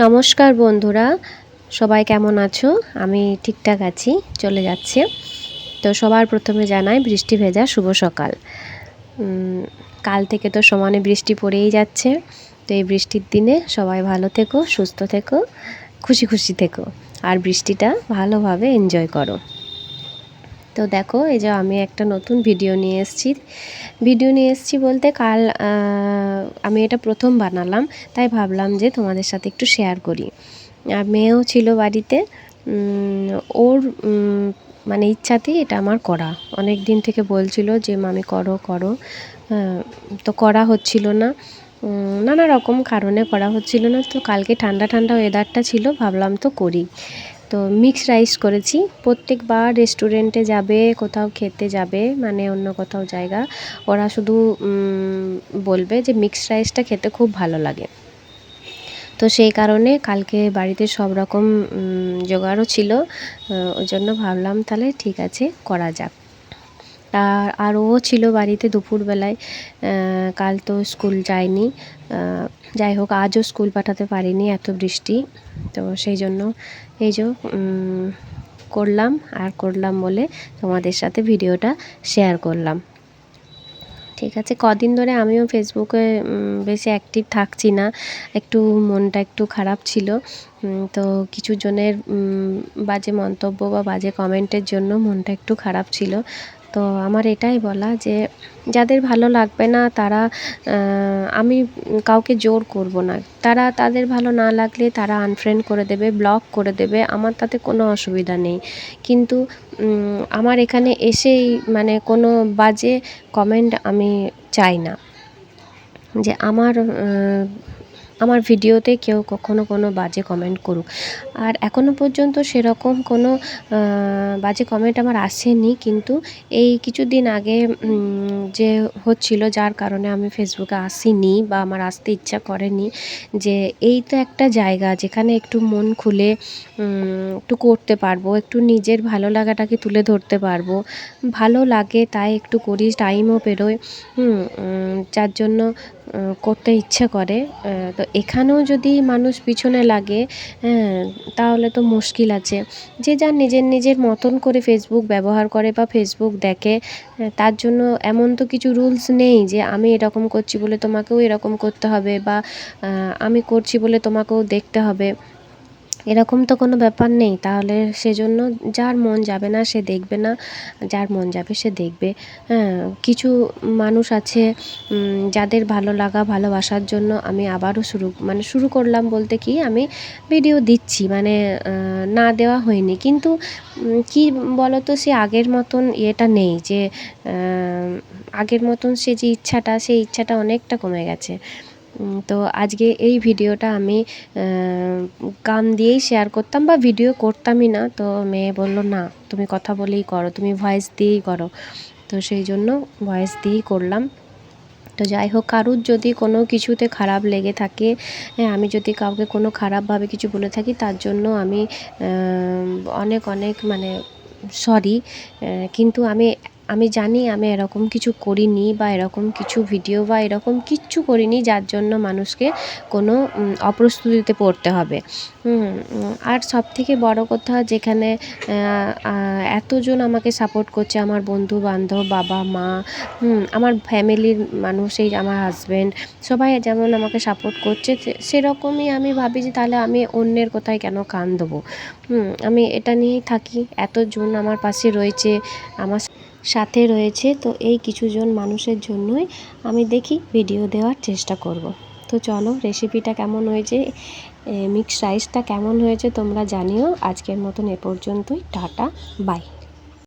নমস্কার বন্ধুরা, সবাই কেমন আছো? আমি ঠিকঠাক আছি, চলে যাচ্ছে। তো সবার প্রথমে জানাই বৃষ্টি ভেজা শুভ সকাল। কাল থেকে তো সমানে বৃষ্টি পড়েই যাচ্ছে। তো এই বৃষ্টির দিনে সবাই ভালো থেকো, সুস্থ থেকো, খুশি খুশি থেকো, আর বৃষ্টিটা ভালোভাবে এনজয় করো। তো দেখো, এই যে আমি একটা নতুন ভিডিও নিয়ে এসেছি বলতে কাল আমি এটা প্রথম বানালাম, তাই ভাবলাম যে তোমাদের সাথে একটু শেয়ার করি। আর মেয়েও ছিল বাড়িতে, ওর মানে ইচ্ছাতেই এটা আমার করা। অনেক দিন থেকে বলছিল যে মামি করো করো, তো করা হচ্ছিল না, নানা রকম কারণে করা হচ্ছিল না। তো কালকে ঠান্ডা ঠান্ডা ওয়েদারটা ছিল, ভাবলাম তো করি। তো মিক্সড রাইস করেছি। প্রত্যেকবার রেস্টুরেন্টে যাবে, কোথাও খেতে যাবে, মানে অন্য কোথাও জায়গা, ওরা শুধু বলবে যে মিক্সড রাইসটা খেতে খুব ভালো লাগে। তো সেই কারণে কালকে বাড়িতে সব রকম জোগাড়ও ছিল, ওই জন্য ভাবলাম তাহলে ঠিক আছে করা যাক। আর ও ছিল বাড়িতে দুপুরবেলায়, কাল তো স্কুল যায়নি। যাই হোক, আজও স্কুল পাঠাতে পারিনি, এত বৃষ্টি। তো সেই জন্য এই যে করলাম বলে তোমাদের সাথে ভিডিওটা শেয়ার করলাম। ঠিক আছে, কদিন ধরে আমিও ফেসবুকে বেশি অ্যাক্টিভ থাকছি না, একটু মনটা একটু খারাপ ছিল। তো কিছু জনের বাজে মন্তব্য বা বাজে কমেন্টের জন্য মনটা একটু খারাপ ছিল। তো আমার এটাই বলা যে যাদের ভালো লাগবে না তারা, আমি কাউকে জোর করব না। তাদের ভালো না লাগলে তারা আনফ্রেন্ড করে দেবে, ব্লক করে দেবে, আমার তাতে কোনো অসুবিধা নেই। কিন্তু আমার এখানে এসেই মানে কোনো বাজে কমেন্ট আমি চাই না যে আমার ভিডিওতে কেউ কখনো কোনো বাজে কমেন্ট করুক। আর এখনও পর্যন্ত সেরকম কোনো বাজে কমেন্ট আমার আসেনি, কিন্তু এই কিছুদিন আগে যে হচ্ছিল, যার কারণে আমি ফেসবুকে আসিনি বা আমার আসতে ইচ্ছা করেনি, যে এই তো একটা জায়গা যেখানে একটু মন খুলে একটু করতে পারবো, একটু নিজের ভালো লাগাটাকে তুলে ধরতে পারবো, ভালো লাগে তাই একটু করি, টাইমও বেরোয়, যার জন্য করতে ইচ্ছে করে। তো এখানেও যদি মানুষ পিছনে লাগে, তাহলে তো মুশকিল আছে। যে যার নিজের মতন করে ফেসবুক ব্যবহার করে বা ফেসবুক দেখে, তার জন্য এমন তো কিছু রুলস নেই যে আমি এরকম করছি বলে তোমাকেও এরকম করতে হবে, বা আমি করছি বলে তোমাকেও দেখতে হবে, এরকম তো কোনো ব্যাপার নেই। তাহলে সেজন্য যার মন যাবে না সে দেখবে না, যার মন যাবে সে দেখবে। হ্যাঁ, কিছু মানুষ আছে যাদের ভালো লাগা ভালোবাসার জন্য আমি আবারও শুরু করলাম বলতে কি, আমি ভিডিও দিচ্ছি, মানে না দেওয়া হয়নি, কিন্তু কি বলো তো, সে আগের মতন ইয়েটা নেই, যে আগের মতন সে যে ইচ্ছাটা, সেই ইচ্ছাটা অনেকটা কমে গেছে। তো আজকে এই ভিডিওটা আমি গান দিয়েই শেয়ার করতাম বা ভিডিও করতামই না, তো মেয়ে বলল না তুমি কথা বলেই করো, তুমি ভয়েস দিয়েই করো। তো সেই জন্য ভয়েস দিয়েই করলাম। তো যাই হোক, কারুর যদি কোনো কিছুতে খারাপ লেগে থাকে, আমি যদি কাউকে কোনো খারাপভাবে কিছু বলে থাকি, তার জন্য আমি অনেক অনেক মানে সরি। কিন্তু আমি জানি আমি এরকম কিছু করিনি, বা এরকম কিছু ভিডিও বা এরকম কিচ্ছু করিনি যার জন্য মানুষকে কোনো অপ্রস্তুতিতে পড়তে হবে। আর সবথেকে বড় কথা, যেখানে এতজন আমাকে সাপোর্ট করছে, আমার বন্ধু বান্ধব, বাবা মা, আমার ফ্যামিলির মানুষ, এই আমার হাজব্যান্ড, সবাই যেমন আমাকে সাপোর্ট করছে, সেরকমই আমি ভাবি যে তাহলে আমি অন্যের কোথায় কেন কান দেবো। আমি এটা নিয়েই থাকি, এতজন আমার পাশে রয়েছে, আমার সাথে রয়েছে, তো এই কিছুজন মানুষের জন্যই আমি দেখি ভিডিও দেওয়ার চেষ্টা করব। তো চলো, রেসিপিটা কেমন হয়েছে, মিক্সড রাইসটা কেমন হয়েছে তোমরা জানিও। আজকের মতন এ পর্যন্তই, টাটা, বাই।